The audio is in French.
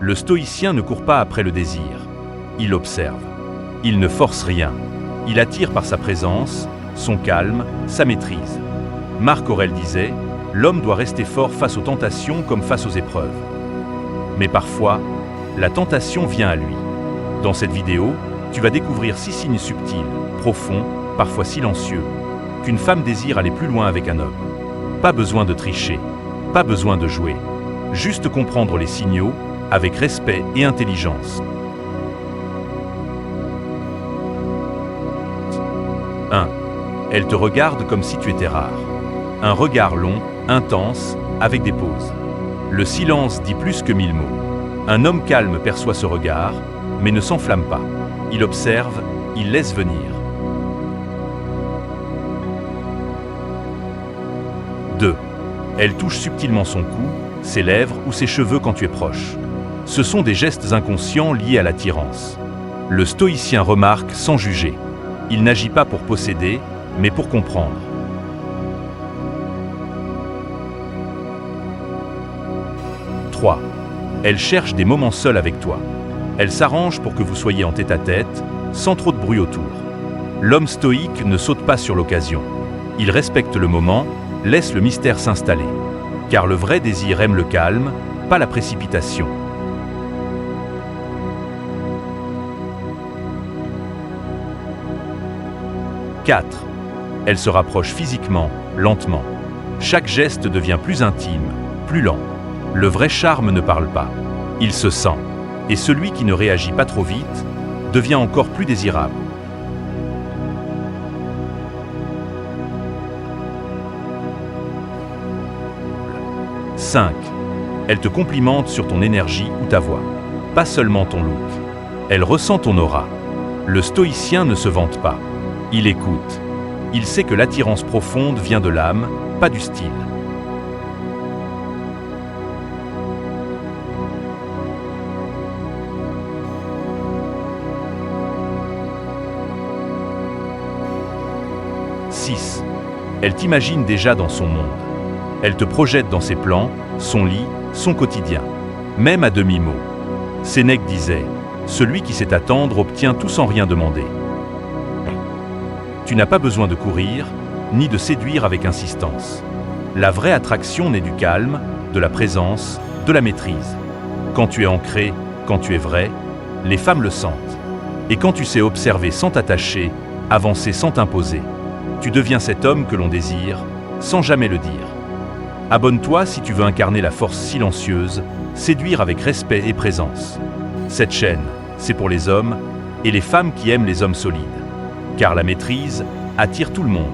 Le stoïcien ne court pas après le désir. Il observe. Il ne force rien. Il attire par sa présence, son calme, sa maîtrise. Marc Aurèle disait « L'homme doit rester fort face aux tentations comme face aux épreuves. » Mais parfois, la tentation vient à lui. Dans cette vidéo, tu vas découvrir 6 signes subtils, profonds, parfois silencieux, qu'une femme désire aller plus loin avec un homme. Pas besoin de tricher, pas besoin de jouer. Juste comprendre les signaux avec respect et intelligence. 1. Elle te regarde comme si tu étais rare. Un regard long, intense, avec des pauses. Le silence dit plus que 1000 mots. Un homme calme perçoit ce regard, mais ne s'enflamme pas. Il observe, il laisse venir. 2. Elle touche subtilement son cou, ses lèvres ou ses cheveux quand tu es proche. Ce sont des gestes inconscients liés à l'attirance. Le stoïcien remarque sans juger. Il n'agit pas pour posséder, mais pour comprendre. 3. Elle cherche des moments seuls avec toi. Elle s'arrange pour que vous soyez en tête-à-tête, sans trop de bruit autour. L'homme stoïque ne saute pas sur l'occasion. Il respecte le moment, laisse le mystère s'installer. Car le vrai désir aime le calme, pas la précipitation. 4. Elle se rapproche physiquement, lentement. Chaque geste devient plus intime, plus lent. Le vrai charme ne parle pas. Il se sent. Et celui qui ne réagit pas trop vite devient encore plus désirable. 5. Elle te complimente sur ton énergie ou ta voix. Pas seulement ton look. Elle ressent ton aura. Le stoïcien ne se vante pas. Il écoute. Il sait que l'attirance profonde vient de l'âme, pas du style. 6. Elle t'imagine déjà dans son monde. Elle te projette dans ses plans, son lit, son quotidien. Même à demi-mot. Sénèque disait « Celui qui sait attendre obtient tout sans rien demander ». Tu n'as pas besoin de courir, ni de séduire avec insistance. La vraie attraction naît du calme, de la présence, de la maîtrise. Quand tu es ancré, quand tu es vrai, les femmes le sentent. Et quand tu sais observer sans t'attacher, avancer sans t'imposer, tu deviens cet homme que l'on désire, sans jamais le dire. Abonne-toi si tu veux incarner la force silencieuse, séduire avec respect et présence. Cette chaîne, c'est pour les hommes et les femmes qui aiment les hommes solides. Car la maîtrise attire tout le monde.